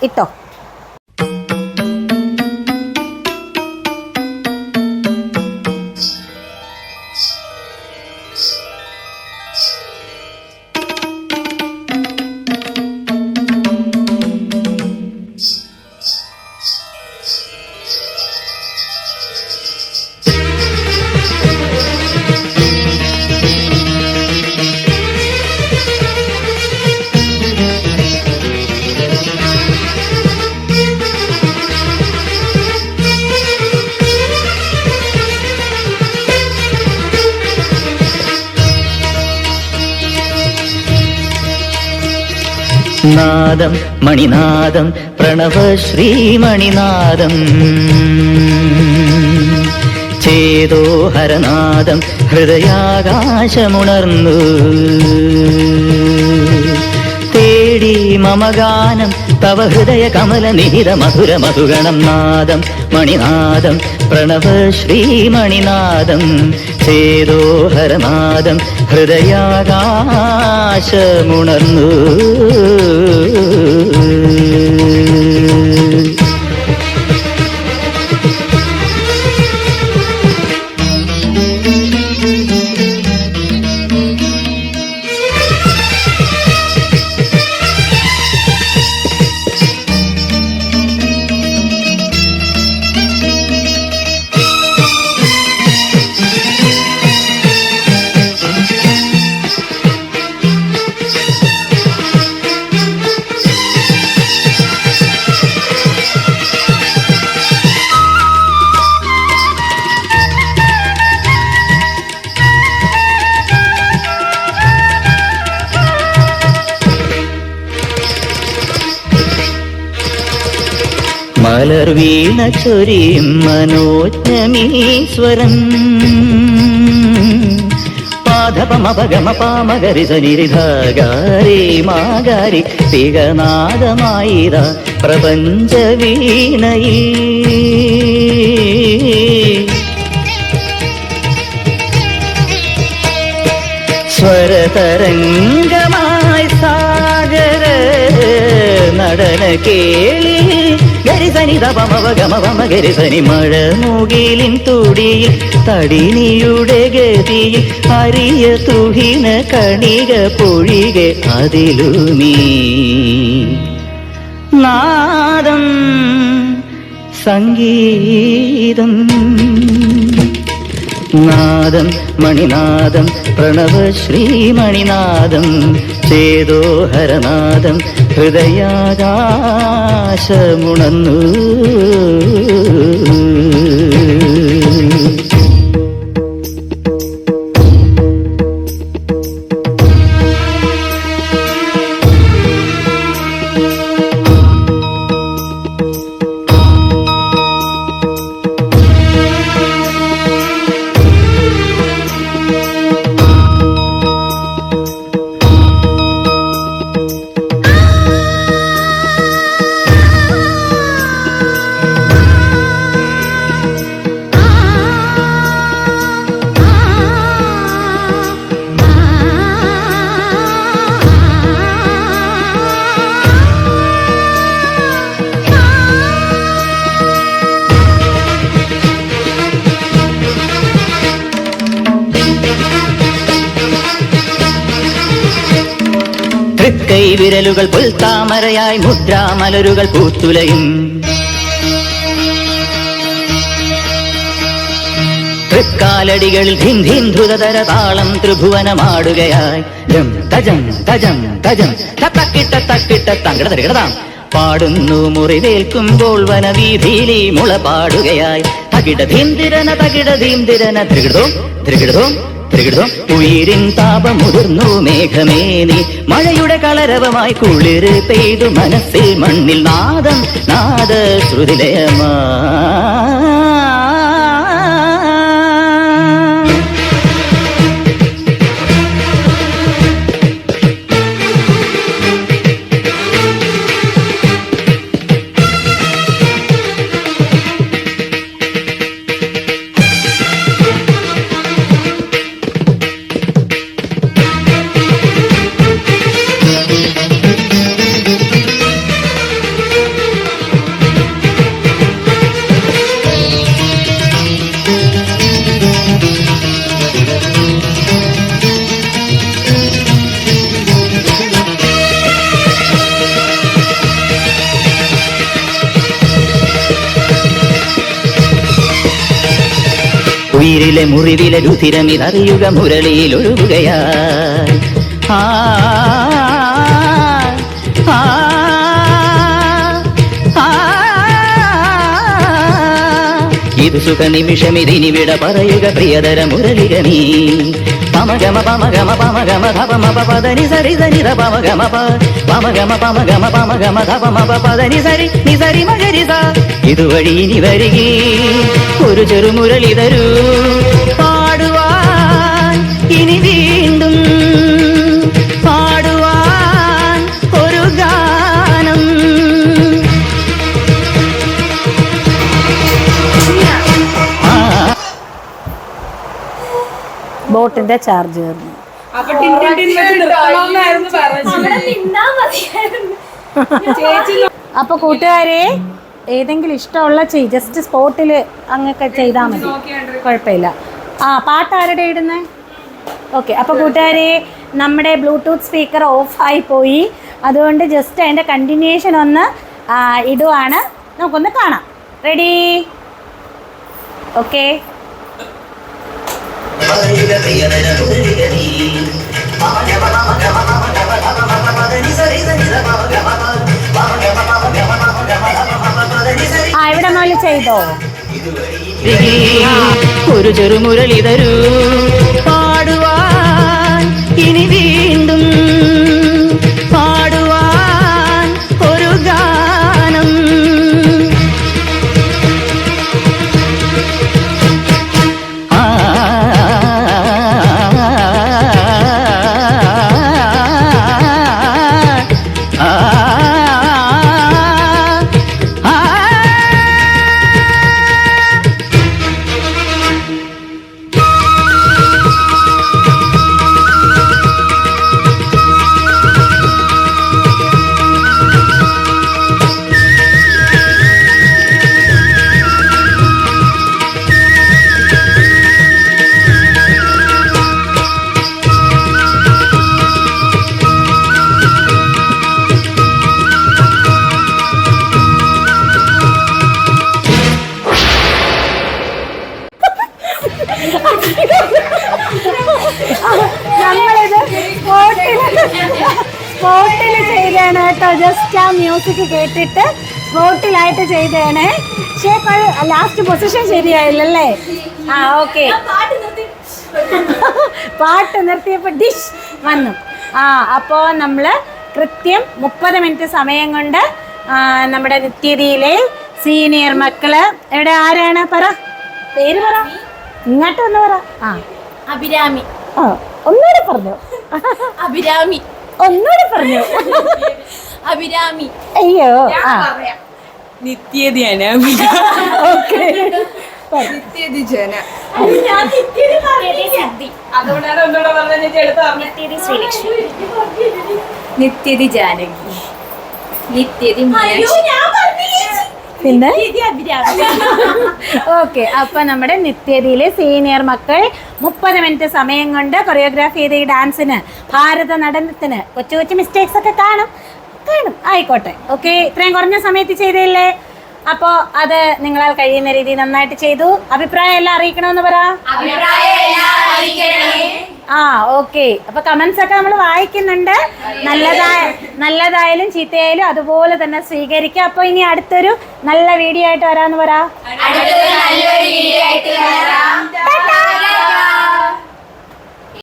ഇട്ടോ. നാദം മണിനാദം പ്രണവശ്രീമണിനാദം ചേതോഹരനാദം ഹൃദയാകാശമുണർന്നു തേടി മമഗാനം തവ ഹൃദയ കമല നിഹിത മധുര മധുഗണം നാദം മണിനാദം പ്രണവശ്രീമണിനാദം ചേതോഹരനാദം ഹൃദയാകാശമുണർന്നു മലർ വീണ ചൊരിയും മനോജ്ഞമീശ്വരം പാദപമപഗമ പാമകരി സനിരിധാകാരി മാകാരി തികനാദമായിര പ്രപഞ്ച വീണയിൽ സ്വരതരംഗമായി സാഗര നടന കേളി ഗരിസനി തപമവഗമവമ ഗരിസനി മഴ മുകിലിൻ തുടിയിൽ തടിനിയുടെ ഗതിയിൽ അരിയ തുഹിന കണിക പൊഴിക അതിലുമീ നാദം സംഗീതം നാദം മണിനാദം പ്രണവശ്രീമണിനാദം ചേതോഹരനാദം ഹൃദയാകാശമുണർന്നു കൈവിരലുകൾ പുൽത്താമരയായി മുദ്രാമലരുകൾ പൂത്തുലയും തൃക്കാലടികളിൽ ധിം ധിം ധ്രുതതര താളം ത്രിഭുവനമാടുകയായി ജം തജം തജം തജം തക്കിട്ട തക്കിട്ട തങ്കട തരികടതാം പാടുന്നു മുറിവേൽക്കുമ്പോൾ വനവീഥിയിലെ മുള പാടുകയായി തകിട ധീംതിരന തകിട ധീംതിരന ത്രികിടതോം ത്രികിടതോം ത്രികിടതോം ഉയിരിൻ താപമുതിർന്നു മേഘമേ നീ മഴയുടെ കളരവമായി കുളിര് പെയ്തു മനസ്സിൽ മണ്ണിൽ നാദം നാദ ശ്രുതിലയമാ ഉയിരിലെ മുറിവിലെ രുധിരമിതറിയുക മുരളിയിൽ ഒഴുകുകയായി. ആ ആ ഇത് സുഖ നിമിഷമിതിനി വിട പറയുക പ്രിയതര മുരളിക നീ. പമഗമ പമഗമ പമഗമ ധപമ പദനി സരി സനി ധ പമഗമ പമഗമ പമഗമ പമഗമ ധപമ പദനി സരി നിസരി മഗരി സ. ഇതുവഴി ഇനി വരികി ഒരു ചെറുമുരളി തരൂ പാടുവാൻ, ഇനി വീണ്ടും പാടുവാൻ ഒരു ഗാനം. ബോട്ടിന്റെ ചാർജ് കയറുന്നു. അപ്പൊ കൂട്ടുകാരെ ഏതെങ്കിലും ഇഷ്ടമുള്ള ജസ്റ്റ് സ്പോട്ടിൽ അങ്ങൊക്കെ ചെയ്താൽ മതി, കുഴപ്പമില്ല. ആ പാട്ട് ആരുടെ ഇടുന്നേ? ഓക്കെ. അപ്പോൾ കൂട്ടുകാരെ നമ്മുടെ ബ്ലൂടൂത്ത് സ്പീക്കർ ഓഫായി പോയി, അതുകൊണ്ട് ജസ്റ്റ് അതിൻ്റെ കണ്ടിന്യൂഷൻ ഒന്ന് ഇടുവാണ്. നമുക്കൊന്ന് കാണാം. റെഡി? ഓക്കെ. ആ ഇവിടെ മുതൽ ചെയ്തോ? ഒരു ചെറുമുരളി തരൂ പാടുവാൻ, ഇനി വീണ്ടും പാടുവാൻ ഒരു ഗാനം. നമ്മളിത് സ്പോട്ടിൽ ചെയ്താണ് കേട്ടോ. ജസ്റ്റ് ആ മ്യൂസിക് കേട്ടിട്ട് സ്പോട്ടിലായിട്ട് ചെയ്തതാണ്. പക്ഷേ ലാസ്റ്റ് പൊസിഷൻ ശരിയായില്ലല്ലേ? ആ ഓക്കെ. പാട്ട് നിർത്തിയപ്പോൾ ഡിഷ് വന്നു. ആ അപ്പോൾ നമ്മൾ കൃത്യം 30 മിനിറ്റ് സമയം കൊണ്ട് നമ്മുടെ നിത്യതിയിലെ സീനിയർ മക്കള് എവിടെ ആരാണ്? പറ പേര്, പറ, ഇങ്ങോട്ട് ഒന്ന് പറ. ആ അഭിരാമി. ആ ഒന്നുകൂടെ പറഞ്ഞു. അഭിരാമി. ഒന്നുകൂടെ പറഞ്ഞു. അഭിരാമി. അയ്യോ. ആ നിത്യതിയാണ്. ഓക്കെ. നിത്യതി ജന. നിത്യതി ജാനകി. നിത്യതി പിന്നെ ഓക്കെ. അപ്പൊ നമ്മുടെ നിത്യതിയിലെ സീനിയർ മക്കൾ 30 മിനിറ്റ് സമയം കൊണ്ട് കൊറിയോഗ്രാഫി ചെയ്ത ഈ ഡാൻസിന്, ഭാരത നടനത്തിന് കൊച്ചു കൊച്ചു മിസ്റ്റേക്സ് ഒക്കെ കാണും. ആയിക്കോട്ടെ. ഓക്കെ. ഇത്രയും കുറഞ്ഞ സമയത്ത് ചെയ്തല്ലേ? അപ്പോൾ അത് നിങ്ങളാൽ കഴിയുന്ന രീതിയിൽ നന്നായിട്ട് ചെയ്തു. അഭിപ്രായം എല്ലാം അറിയിക്കണമെന്ന് പറ. ആ ഓക്കെ. അപ്പൊ കമന്റ്സ് ഒക്കെ നമ്മൾ വായിക്കുന്നുണ്ട്. നല്ലതായാലും ചീത്തയായാലും അതുപോലെ തന്നെ സ്വീകരിക്കുക. അപ്പൊ ഇനി അടുത്തൊരു നല്ല വീഡിയോ ആയിട്ട് വരാന്ന് പറ.